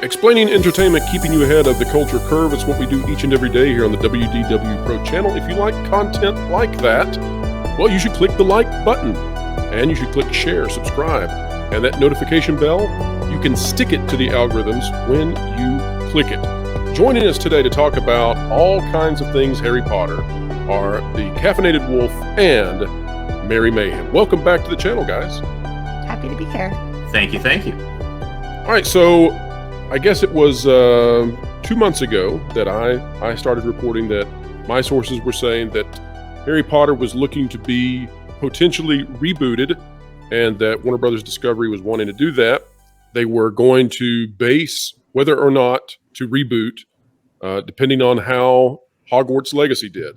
Explaining entertainment, keeping you ahead of the culture curve. It's what we do each and every day here on the WDW Pro channel. If you like content like that, well, you should click the like button and you should click share, subscribe, and that notification bell, you can stick it to the algorithms when you click it. Joining us today to talk about all kinds of things Harry Potter are the Caffeinated Wolf and Mary Mayhem. Welcome back to the channel, guys. Happy to be here. Thank you. All right, so I guess it was 2 months ago that I started reporting that my sources were saying that Harry Potter was looking to be potentially rebooted and that Warner Brothers Discovery was wanting to do that. They were going to base whether or not to reboot depending on how Hogwarts Legacy did.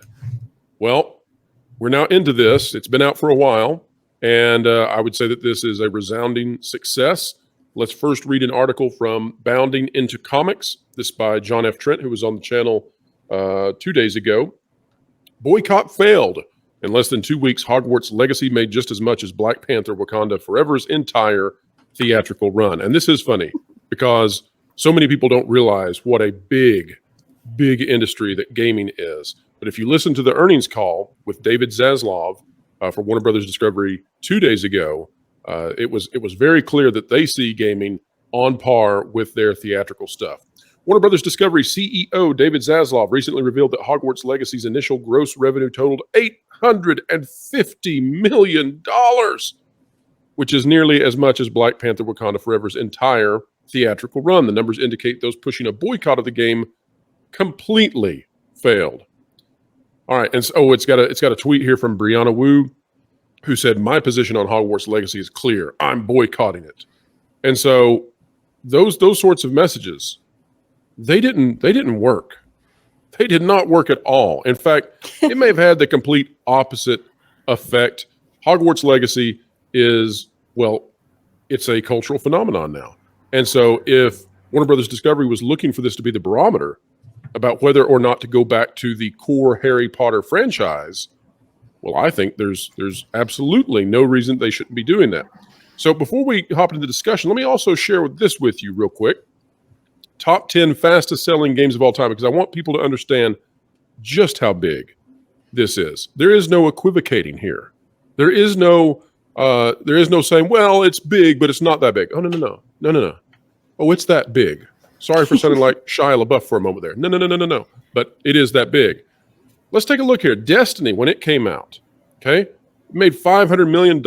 Well, we're now into this. It's been out for a while, and I would say that this is a resounding success. Let's first read an article from Bounding Into Comics. This by John F. Trent, who was on the channel 2 days ago. Boycott failed. In less than 2 weeks, Hogwarts Legacy made just as much as Black Panther Wakanda Forever's entire theatrical run. And this is funny because so many people don't realize what a big industry that gaming is. But if you listen to the earnings call with David Zaslav for Warner Brothers Discovery 2 days ago, it was very clear that they see gaming on par with their theatrical stuff. Warner Brothers Discovery CEO David Zaslav recently revealed that Hogwarts Legacy's initial gross revenue totaled $850 million, which is nearly as much as Black Panther Wakanda Forever's entire theatrical run. The numbers indicate those pushing a boycott of the game completely failed. All right, and so it's got a tweet here from Brianna Wu, who said, "My position on Hogwarts Legacy is clear. I'm boycotting it." And so those sorts of messages, they didn't work. They did not work at all. In fact, it may have had the complete opposite effect. Hogwarts Legacy is, well, it's a cultural phenomenon now. And so if Warner Brothers Discovery was looking for this to be the barometer about whether or not to go back to the core Harry Potter franchise, well, I think there's absolutely no reason they shouldn't be doing that. So before we hop into the discussion, let me also share this with you real quick. Top 10 fastest selling games of all time, because I want people to understand just how big this is. There is no equivocating here. There is no saying, well, it's big, but it's not that big. Oh, no. Oh, it's that big. Sorry for sounding like Shia LaBeouf for a moment there. No. But it is that big. Let's take a look here. Destiny, when it came out, okay, it made $500 million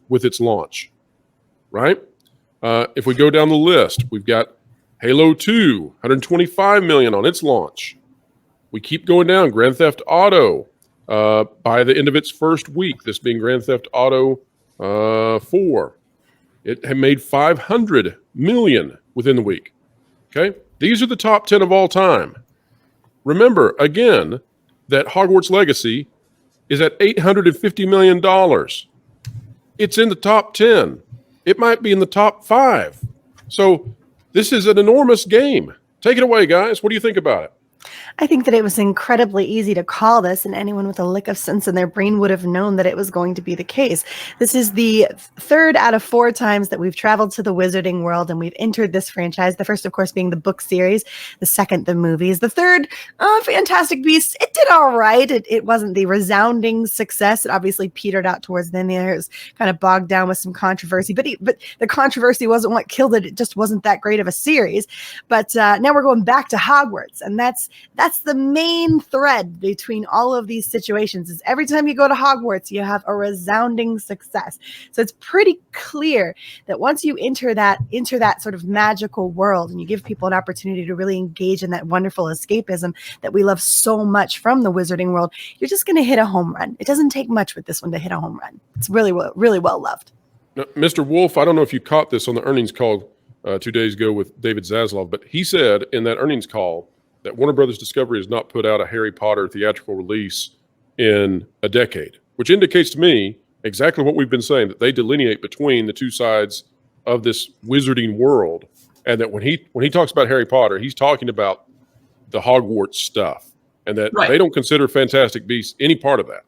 with its launch, right? If we go down the list, we've got Halo 2, $125 million on its launch. We keep going down. Grand Theft Auto, by the end of its first week, this being Grand Theft Auto 4, it had made $500 million within the week. Okay, these are the top 10 of all time. Remember, again, that Hogwarts Legacy is at $850 million. It's in the top 10. It might be in the top 5. So this is an enormous game. Take it away, guys. What do you think about it? I think that it was incredibly easy to call this, and anyone with a lick of sense in their brain would have known that it was going to be the case. This is the 3rd out of 4 times that we've traveled to the Wizarding World and we've entered this franchise. The first, of course, being the book series. The second, the movies. The third, Fantastic Beasts. It did all right. It wasn't the resounding success. It obviously petered out towards the end there. It was kind of bogged down with some controversy, but the controversy wasn't what killed it. It just wasn't that great of a series. But now we're going back to Hogwarts, and that's the main thread between all of these situations. Is every time you go to Hogwarts, you have a resounding success. So it's pretty clear that once you enter that sort of magical world and you give people an opportunity to really engage in that wonderful escapism that we love so much from the Wizarding World, you're just going to hit a home run. It doesn't take much with this one to hit a home run. It's really well loved. Now, Mr. Wolf, I don't know if you caught this on the earnings call 2 days ago with David Zaslav, but he said in that earnings call that Warner Brothers Discovery has not put out a Harry Potter theatrical release in a decade, which indicates to me exactly what we've been saying, that they delineate between the two sides of this wizarding world, and that when he talks about Harry Potter, he's talking about the Hogwarts stuff, and that they don't consider Fantastic Beasts any part of that.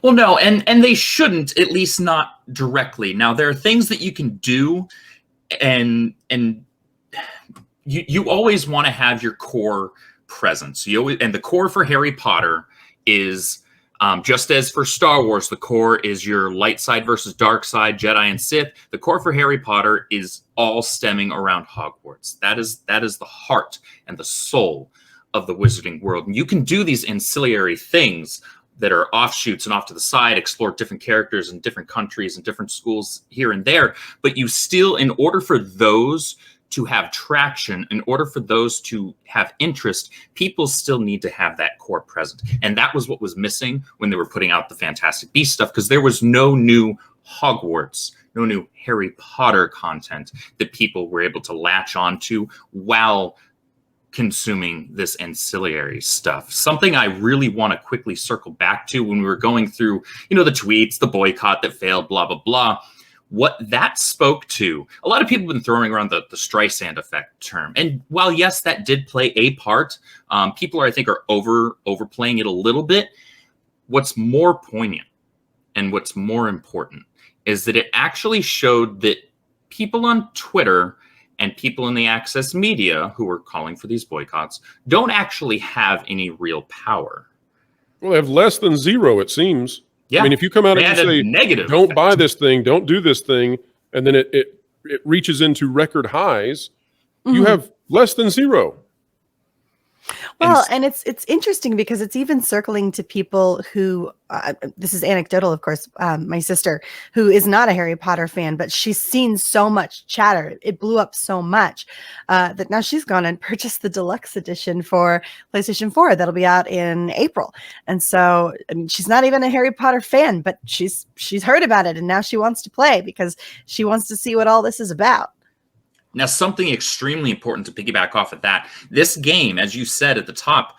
Well, no, and they shouldn't, at least not directly. Now, there are things that you can do and you always want to have your core presence. And the core for Harry Potter is just as for Star Wars, the core is your light side versus dark side, Jedi and Sith. The core for Harry Potter is all stemming around Hogwarts. That is the heart and the soul of the wizarding world. And you can do these ancillary things that are offshoots and off to the side, explore different characters in different countries and different schools here and there. But you still, in order for those to have traction, in order for those to have interest, people still need to have that core present. And that was what was missing when they were putting out the Fantastic Beasts stuff, because there was no new Hogwarts, no new Harry Potter content that people were able to latch onto while consuming this ancillary stuff. Something I really want to quickly circle back to when we were going through, the tweets, the boycott that failed, blah, blah, blah. What that spoke to, a lot of people have been throwing around the Streisand effect term. And while, yes, that did play a part, people I think are overplaying it a little bit. What's more poignant and what's more important is that it actually showed that people on Twitter and people in the access media who were calling for these boycotts don't actually have any real power. Well, they have less than zero, it seems. Yeah. I mean, if you come out and say, negative don't effect. buy this thing, don't do this thing, and then it reaches into record highs, you have less than zero. Well, and it's interesting because it's even circling to people who, this is anecdotal, of course, my sister, who is not a Harry Potter fan, but she's seen so much chatter. It blew up so much that now she's gone and purchased the deluxe edition for PlayStation 4 that'll be out in April. And so, I mean, she's not even a Harry Potter fan, but she's heard about it, and now she wants to play because she wants to see what all this is about. Now, something extremely important to piggyback off of that, this game, as you said at the top,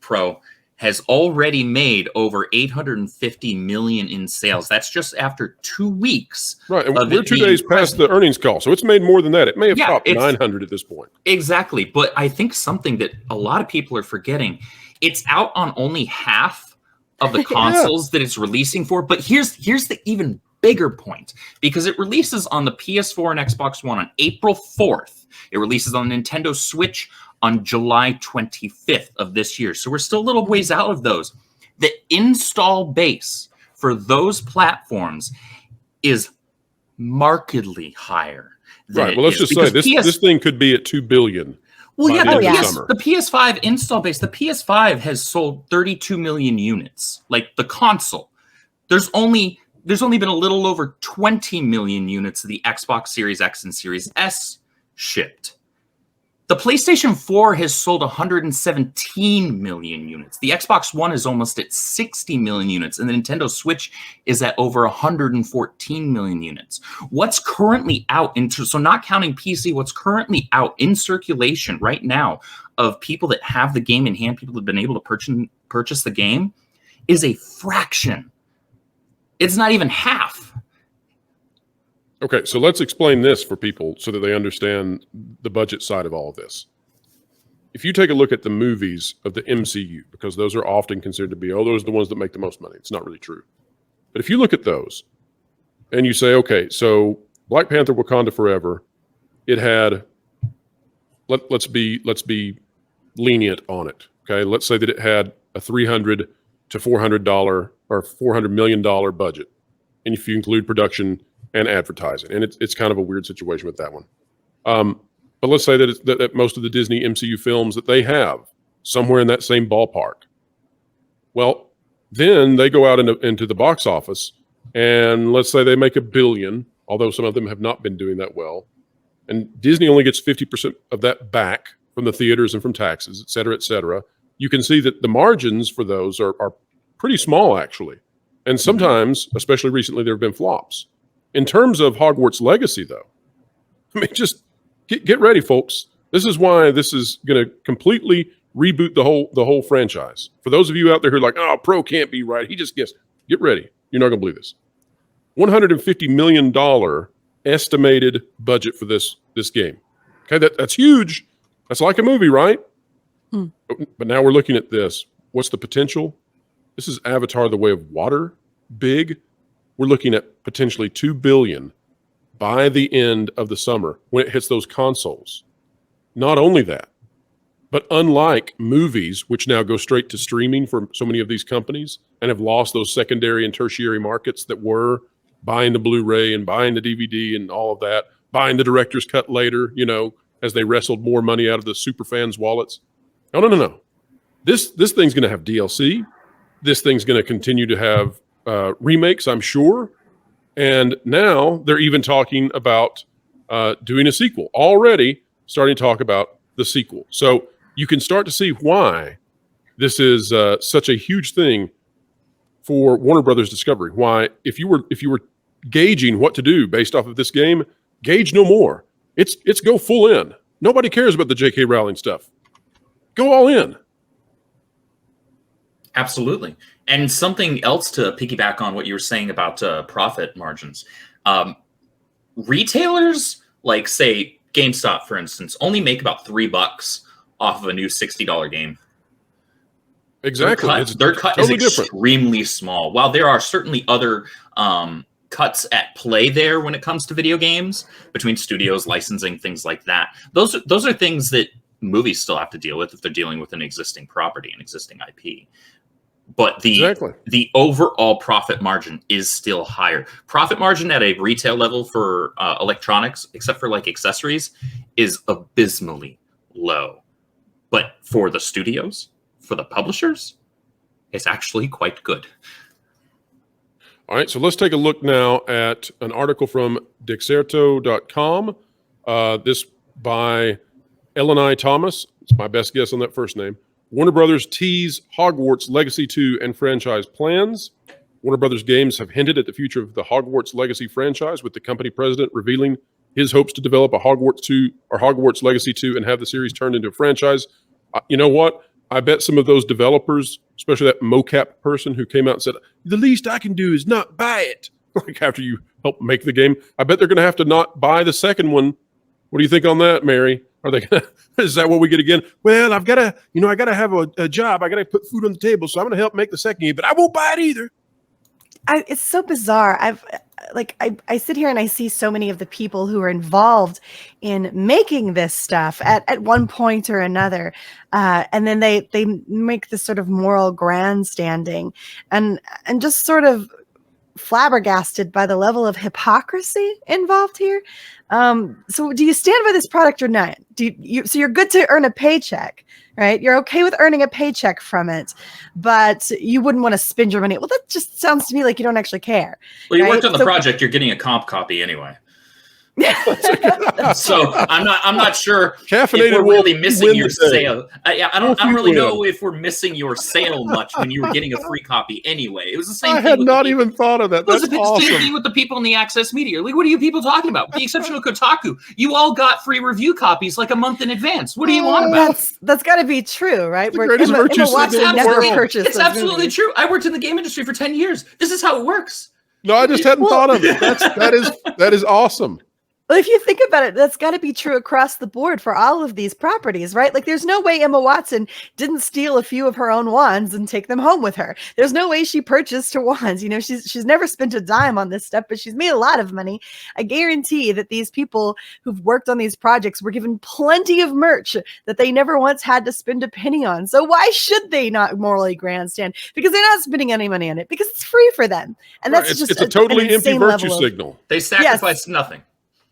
Pro, has already made over 850 million in sales. That's just after 2 weeks. Right, and we're 2 days past the earnings call, so it's made more than that. It may have topped 900 at this point. Exactly, but I think something that a lot of people are forgetting, it's out on only half of the consoles that it's releasing for. But here's the even bigger point, because it releases on the PS4 and Xbox One on April 4th. It releases on Nintendo Switch on July 25th of this year. So we're still a little ways out of those. The install base for those platforms is markedly higher. Right. Well, let's just say this thing could be at 2 billion. Well, yeah, the PS5 install base, the PS5 has sold 32 million units. Like the console, there's only been a little over 20 million units of the Xbox Series X and Series S shipped. The PlayStation 4 has sold 117 million units. The Xbox One is almost at 60 million units, and the Nintendo Switch is at over 114 million units. What's currently out, so not counting PC, what's currently out in circulation right now of people that have the game in hand, people that have been able to purchase the game, is a fraction. It's not even half. Okay, so let's explain this for people so that they understand the budget side of all of this. If you take a look at the movies of the MCU, because those are often considered to be, those are the ones that make the most money. It's not really true. But if you look at those and you say, okay, so Black Panther Wakanda Forever, it had, let's be lenient on it. Okay, let's say that it had a $300 to $400 or $400 million budget, and if you include production and advertising, and it's kind of a weird situation with that one. But let's say that most of the Disney MCU films that they have somewhere in that same ballpark. Well, then they go out into the box office, and let's say they make $1 billion, although some of them have not been doing that well, and Disney only gets 50% of that back from the theaters and from taxes, et cetera, et cetera. You can see that the margins for those are pretty small, actually. And sometimes, especially recently, there have been flops. In terms of Hogwarts Legacy, though, I mean, just get ready, folks. This is why this is going to completely reboot the whole franchise. For those of you out there who are like, oh, Pro can't be right, he just guessed. Get ready. You're not going to believe this. $150 million estimated budget for this game. Okay, that's huge. That's like a movie, right? But now we're looking at this. What's the potential? This is Avatar: The Way of Water. Big. We're looking at potentially $2 billion by the end of the summer when it hits those consoles. Not only that, but unlike movies, which now go straight to streaming for so many of these companies and have lost those secondary and tertiary markets that were buying the Blu-ray and buying the DVD and all of that, buying the director's cut later, as they wrestled more money out of the super fans' wallets. No. This thing's going to have DLC. This thing's going to continue to have remakes, I'm sure. And now they're even talking about doing a sequel. Already starting to talk about the sequel. So you can start to see why this is such a huge thing for Warner Brothers Discovery. Why, if you were gauging what to do based off of this game, gauge no more. It's go full in. Nobody cares about the J.K. Rowling stuff. Go all in. Absolutely. And something else to piggyback on what you were saying about profit margins. Retailers, like say GameStop, for instance, only make about $3 off of a new $60 game. Exactly. Their cut totally is extremely small. While there are certainly other cuts at play there when it comes to video games, between studios, licensing, things like that. Those are things that movies still have to deal with if they're dealing with an existing property, an existing IP. But the overall profit margin is still higher. Profit margin at a retail level for electronics, except for like accessories, is abysmally low. But for the studios, for the publishers, it's actually quite good. All right, so let's take a look now at an article from Dexerto.com. This by Ellen Thomas. It's my best guess on that first name. Warner Brothers tease Hogwarts Legacy 2 and franchise plans. Warner Brothers Games have hinted at the future of the Hogwarts Legacy franchise, with the company president revealing his hopes to develop a Hogwarts Legacy 2 and have the series turned into a franchise. You know what? I bet some of those developers, especially that mocap person who came out and said, the least I can do is not buy it. Like after you help make the game, I bet they're going to have to not buy the second one. What do you think on that, Mary? Are they gonna, is that what we get again? Well, I've got to, I got to have a job. I got to put food on the table. So I'm going to help make the second game, but I won't buy it either. It's so bizarre. I sit here and I see so many of the people who are involved in making this stuff at one point or another. And then they make this sort of moral grandstanding and just sort of flabbergasted by the level of hypocrisy involved here. So do you stand by this product or not? So you're good to earn a paycheck, right? You're okay with earning a paycheck from it, but you wouldn't want to spend your money. Well, that just sounds to me like you don't actually care. Well, you worked on the project. You're getting a comp copy anyway. So I'm not sure if we're really missing your sale. I don't really know if we're missing your sale much when you were getting a free copy anyway. It was the same. I had not even thought of that. That's awesome. It was the same thing with the people in the Access Media. Like, what are you people talking about? With the exception of Kotaku, you all got free review copies like a month in advance. What do you want about? That's got to be true, right? It's absolutely true. I worked in the game industry for 10 years. This is how it works. No, I just hadn't thought of it. That is awesome. Well, if you think about it, that's got to be true across the board for all of these properties, right? Like, there's no way Emma Watson didn't steal a few of her own wands and take them home with her. There's no way she purchased her wands. She's never spent a dime on this stuff, but she's made a lot of money. I guarantee that these people who've worked on these projects were given plenty of merch that they never once had to spend a penny on. So why should they not morally grandstand? Because they're not spending any money on it, because it's free for them. And that's it's a totally empty virtue signal. They sacrificed nothing.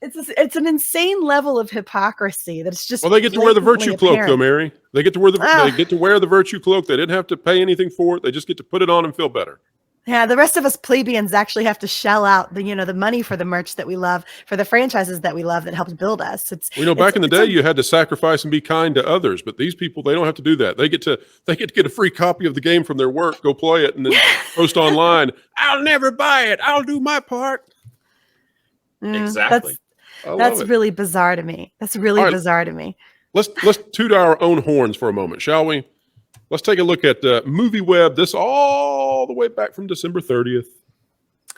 It's an insane level of hypocrisy that's just. Well, they get to wear the virtue cloak, though, Mary. They get to wear the virtue cloak. They didn't have to pay anything for it. They just get to put it on and feel better. Yeah, the rest of us plebeians actually have to shell out the money for the merch that we love, for the franchises that we love that helped build us. Back in the day, you had to sacrifice and be kind to others, but these people, they don't have to do that. They get to get a free copy of the game from their work, go play it, and then post online. I'll never buy it. I'll do my part. Exactly. That's really bizarre to me. That's really bizarre to me. Let's toot our own horns for a moment, shall we? Let's take a look at MovieWeb. This all the way back from December 30th.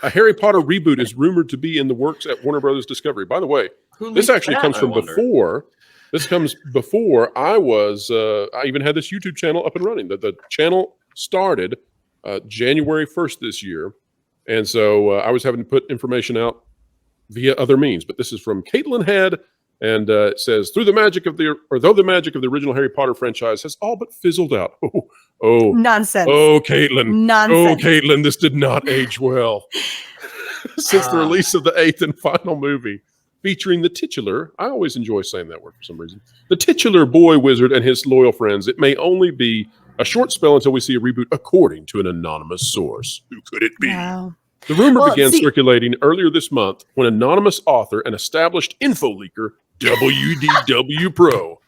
A Harry Potter reboot is rumored to be in the works at Warner Brothers Discovery. By the way, this actually comes from before. This comes before I was. I even had this YouTube channel up and running. The channel started January 1st this year, and so I was having to put information out via other means. But this is from Caitlin Head And it says, though the magic of the original Harry Potter franchise has all but fizzled out. Nonsense. Caitlin. Nonsense. Caitlin, this did not age well. Since the release of the 8th and final movie, featuring the titular, I always enjoy saying that word for some reason, the titular boy wizard and his loyal friends, it may only be a short spell until we see a reboot, according to an anonymous source. Who could it be? Wow. The rumor began circulating earlier this month when anonymous author and established info leaker WDW Pro,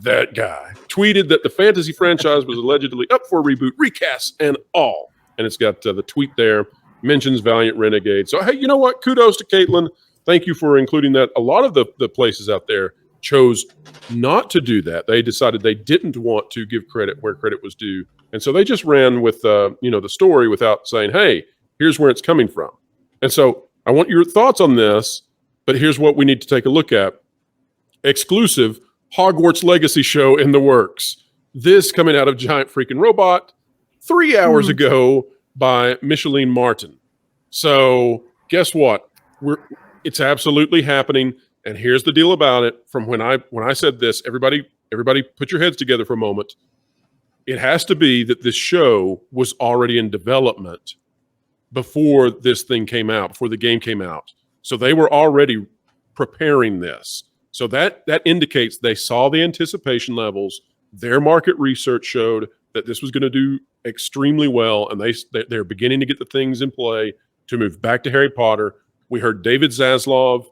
that guy, tweeted that the fantasy franchise was allegedly up for a reboot, recasts, and all. And it's got the tweet there, mentions Valiant Renegade. So, hey, you know what? Kudos to Caitlin. Thank you for including that. A lot of the places out there chose not to do that. They decided they didn't want to give credit where credit was due. And so they just ran with, the story without saying, hey, here's where it's coming from. And so I want your thoughts on this, but here's what we need to take a look at. Exclusive Hogwarts Legacy show in the works. This coming out of Giant Freaking Robot 3 hours ago by Micheline Martin. So guess what? It's absolutely happening. And here's the deal about it. From when I said this, everybody put your heads together for a moment. It has to be that this show was already in development before this thing came out, before the game came out. So they were already preparing this. So that indicates they saw the anticipation levels. Their market research showed that this was going to do extremely well, and they're beginning to get the things in play to move back to Harry Potter. We heard David Zaslav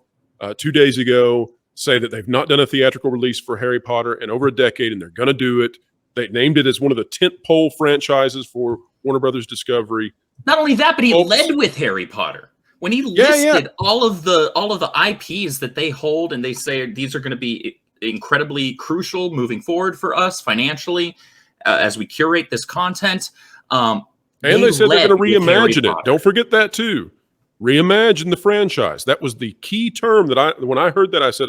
2 days ago say that they've not done a theatrical release for Harry Potter in over a decade, and they're going to do it. They named it as one of the tentpole franchises for Warner Brothers Discovery. Not only that, but he led with Harry Potter. When he listed all of the IPs that they hold, and they say these are going to be incredibly crucial moving forward for us financially as we curate this content. And they said they're going to reimagine it. Don't forget that too. Reimagine the franchise. That was the key term that when I heard that, I said,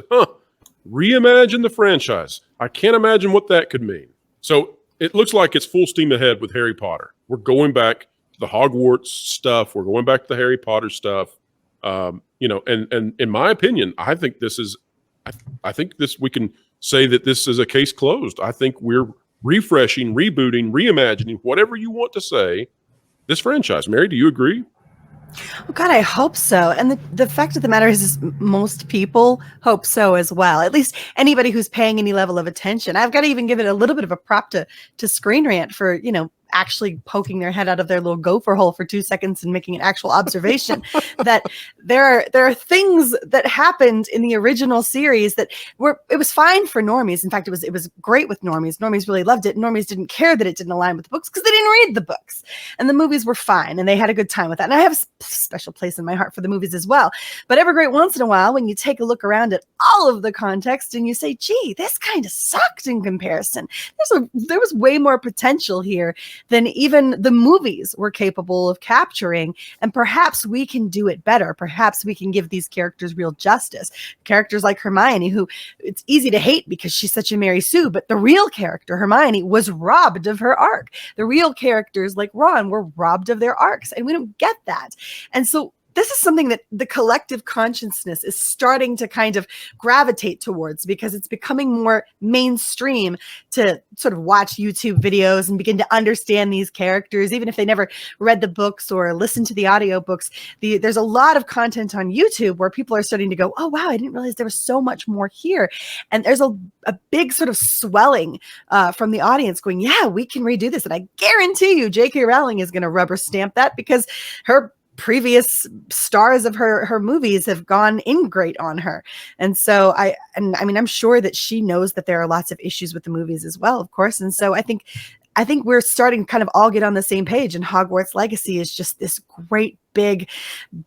reimagine the franchise. I can't imagine what that could mean. So it looks like it's full steam ahead with Harry Potter. We're going back to the Hogwarts stuff. We're going back to the Harry Potter stuff. And in my opinion, I think this is, we can say that this is a case closed. I think we're refreshing, rebooting, reimagining, whatever you want to say, this franchise. Mary, do you agree? Oh God, I hope so. And the fact of the matter is most people hope so as well. At least anybody who's paying any level of attention. I've got to even give it a little bit of a prop to Screen Rant for, actually poking their head out of their little gopher hole for 2 seconds and making an actual observation that there are things that happened in the original series that it was fine for normies. In fact, it was great with normies. Normies really loved it. Normies didn't care that it didn't align with the books because they didn't read the books, and the movies were fine and they had a good time with that. And I have a special place in my heart for the movies as well. But every great once in a while, when you take a look around at all of the context and you say, gee, this kind of sucked in comparison. There was way more potential here than even the movies were capable of capturing. And perhaps we can do it better. Perhaps we can give these characters real justice. Characters like Hermione, who it's easy to hate because she's such a Mary Sue, but the real character, Hermione, was robbed of her arc. The real characters like Ron were robbed of their arcs, and we don't get that. And so this is something that the collective consciousness is starting to kind of gravitate towards because it's becoming more mainstream to sort of watch YouTube videos and begin to understand these characters, even if they never read the books or listened to the audiobooks. There's a lot of content on YouTube where people are starting to go, oh, wow, I didn't realize there was so much more here. And there's a big sort of swelling from the audience going, yeah, we can redo this. And I guarantee you J.K. Rowling is going to rubber stamp that because her previous stars of her movies have gone in great on her. And so I'm sure that she knows that there are lots of issues with the movies as well, of course. And so I think we're starting to kind of all get on the same page, and Hogwarts Legacy is just this great big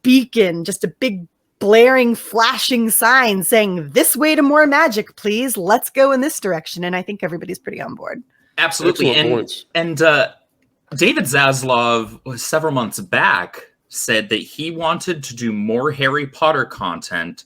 beacon, just a big blaring, flashing sign saying this way to more magic, please. Let's go in this direction. And I think everybody's pretty on board. Absolutely. And David Zaslav several months back said that he wanted to do more Harry Potter content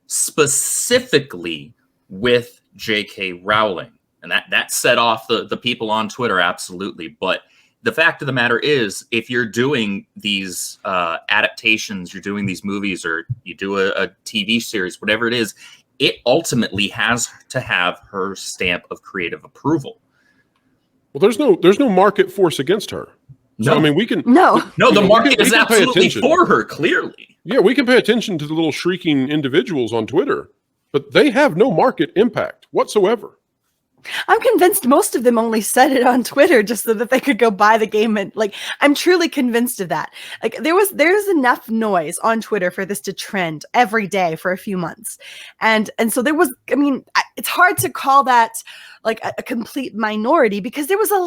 specifically with J.K. Rowling. And that set off the people on Twitter, absolutely. But the fact of the matter is, if you're doing these adaptations, you're doing these movies, or you do a TV series, whatever it is, it ultimately has to have her stamp of creative approval. Well, there's no market force against her. So, I mean, we can... No, the market is we can pay absolutely attention. for her, clearly. Yeah, we can pay attention to the little shrieking individuals on Twitter, but they have no market impact whatsoever. I'm convinced most of them only said it on Twitter just so that they could go buy the game. And like, I'm truly convinced of that. Like there's enough noise on Twitter for this to trend every day for a few months. And so there was, I mean, it's hard to call that like a complete minority because there was a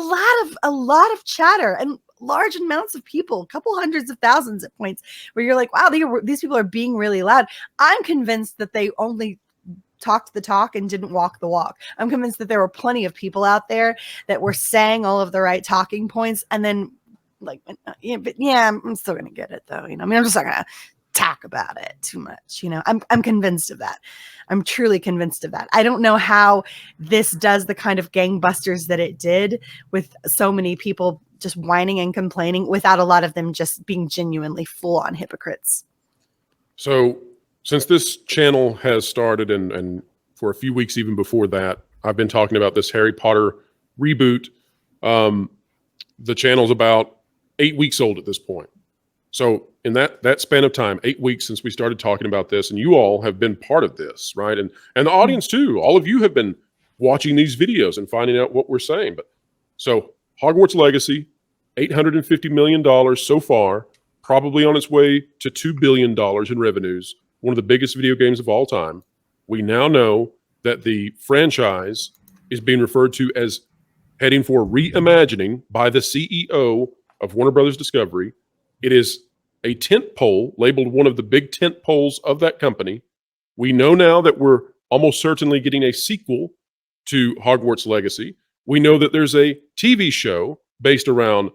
lot of chatter and large amounts of people, a couple hundreds of thousands at points where you're like, wow, these people are being really loud. I'm convinced that they only talked the talk and didn't walk the walk. I'm convinced that there were plenty of people out there that were saying all of the right talking points and then like, I'm still going to get it though. I mean, I'm just not going to talk about it too much. I'm convinced of that. I'm truly convinced of that. I don't know how this does the kind of gangbusters that it did with so many people just whining and complaining without a lot of them just being genuinely full on hypocrites. So, since this channel has started, and for a few weeks even before that, I've been talking about this Harry Potter reboot. The channel's about 8 weeks old at this point. So in that span of time, 8 weeks since we started talking about this, and you all have been part of this, right? And the audience too. All of you have been watching these videos and finding out what we're saying. But so Hogwarts Legacy, $850 million so far, probably on its way to $2 billion in revenues. One of the biggest video games of all time. We now know that the franchise is being referred to as heading for reimagining by the CEO of Warner Brothers Discovery. It is a tent pole, labeled one of the big tent poles of that company. We know now that we're almost certainly getting a sequel to Hogwarts Legacy. We know that there's a TV show based around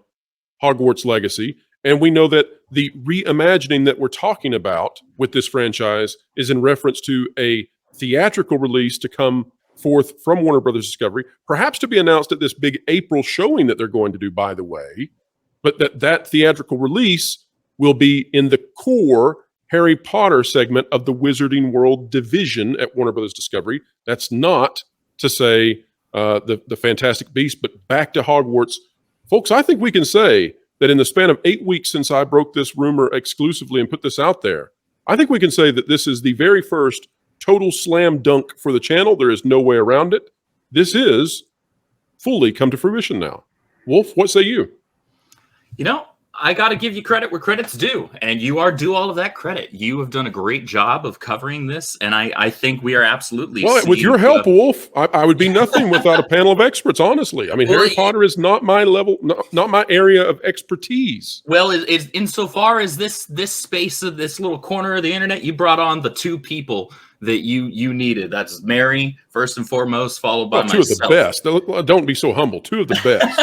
Hogwarts Legacy. And we know that the reimagining that we're talking about with this franchise is in reference to a theatrical release to come forth from Warner Brothers Discovery, perhaps to be announced at this big April showing that they're going to do, by the way. But that theatrical release will be in the core Harry Potter segment of the Wizarding World division at Warner Brothers Discovery. That's not to say the Fantastic Beasts, but back to Hogwarts. Folks, I think we can say that in the span of 8 weeks since I broke this rumor exclusively and put this out there, I think we can say that this is the very first total slam dunk for the channel. There is no way around it. This is fully come to fruition now. Wolf, what say you? I got to give you credit where credit's due, and you are due all of that credit. You have done a great job of covering this, and I think we are absolutely... Well, with your help, Wolf, I would be nothing without a panel of experts, honestly. I mean, Harry Potter is not my level, not my area of expertise. Well, insofar as this space of this little corner of the internet, you brought on the two people that you needed. That's Mary, first and foremost, followed by myself. Two of the best. Don't be so humble. Two of the best.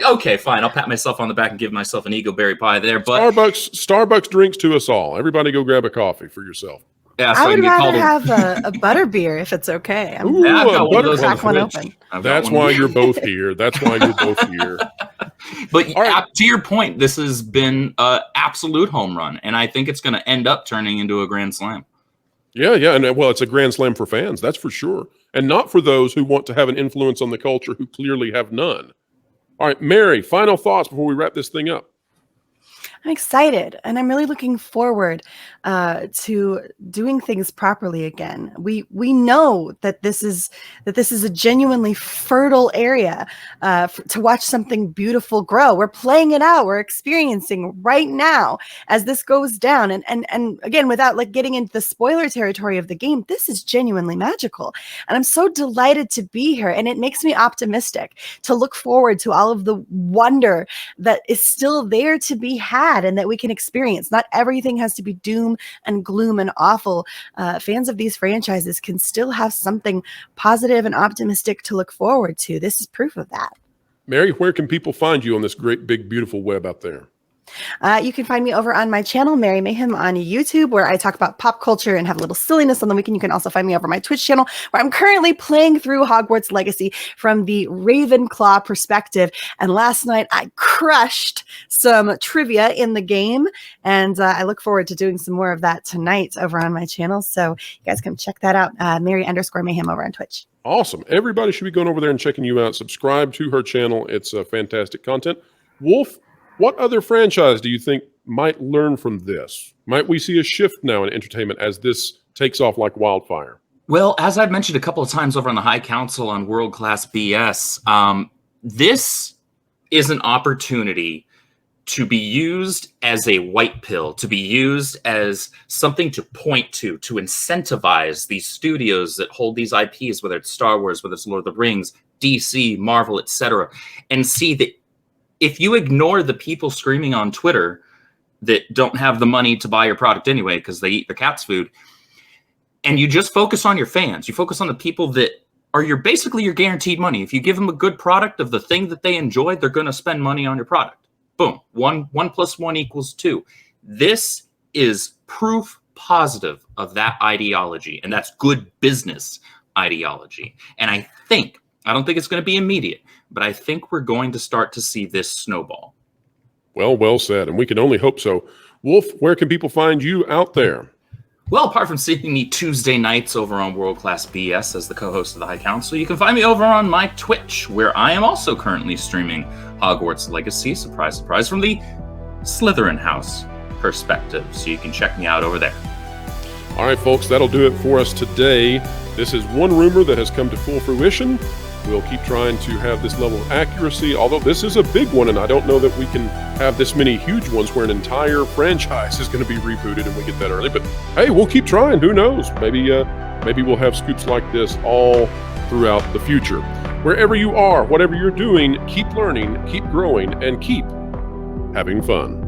Okay, fine. I'll pat myself on the back and give myself an ego berry pie there. But Starbucks drinks to us all. Everybody go grab a coffee for yourself. Yeah, so I would rather have a butter beer if it's okay. Ooh, I've got one of those crack one open. That's why you're both here. That's why you're both here. But to your point, this has been an absolute home run, and I think it's going to end up turning into a grand slam. Yeah, and well, it's a grand slam for fans, that's for sure, and not for those who want to have an influence on the culture who clearly have none. All right, Mary, final thoughts before we wrap this thing up. I'm excited, and I'm really looking forward to doing things properly again. We know that this is a genuinely fertile area to watch something beautiful grow. We're playing it out. We're experiencing right now as this goes down. And again, without like getting into the spoiler territory of the game, this is genuinely magical. And I'm so delighted to be here. And it makes me optimistic to look forward to all of the wonder that is still there to be had and that we can experience. Not everything has to be doom and gloom and awful. Fans of these franchises can still have something positive and optimistic to look forward to. This is proof of that. Mary, where can people find you on this great, big, beautiful web out there? You can find me over on my channel, Mary Mayhem, on YouTube, where I talk about pop culture and have a little silliness on the weekend. You can also find me over my Twitch channel, where I'm currently playing through Hogwarts Legacy from the Ravenclaw perspective. And last night, I crushed some trivia in the game, and I look forward to doing some more of that tonight over on my channel. So you guys can check that out, Mary_Mayhem over on Twitch. Awesome. Everybody should be going over there and checking you out. Subscribe to her channel. It's fantastic content. Wolf, what other franchise do you think might learn from this? Might we see a shift now in entertainment as this takes off like wildfire? Well, as I've mentioned a couple of times over on the High Council on World Class BS, this is an opportunity to be used as a white pill, to be used as something to point to incentivize these studios that hold these IPs, whether it's Star Wars, whether it's Lord of the Rings, DC, Marvel, etc., and see that if you ignore the people screaming on Twitter that don't have the money to buy your product anyway because they eat the cat's food, and you just focus on your fans, you focus on the people that are basically your guaranteed money. If you give them a good product of the thing that they enjoy, they're going to spend money on your product. Boom. 1 + 1 = 2. This is proof positive of that ideology, and that's good business ideology. And I don't think it's going to be immediate, but I think we're going to start to see this snowball. Well said, and we can only hope so. Wolf, where can people find you out there? Well, apart from seeing me Tuesday nights over on World Class BS as the co-host of the High Council, you can find me over on my Twitch, where I am also currently streaming Hogwarts Legacy, surprise, surprise, from the Slytherin House perspective. So you can check me out over there. All right, folks, that'll do it for us today. This is one rumor that has come to full fruition. We'll keep trying to have this level of accuracy, although this is a big one, and I don't know that we can have this many huge ones where an entire franchise is going to be rebooted and we get that early. But hey, we'll keep trying. Who knows? Maybe we'll have scoops like this all throughout the future. Wherever you are, whatever you're doing, keep learning, keep growing, and keep having fun.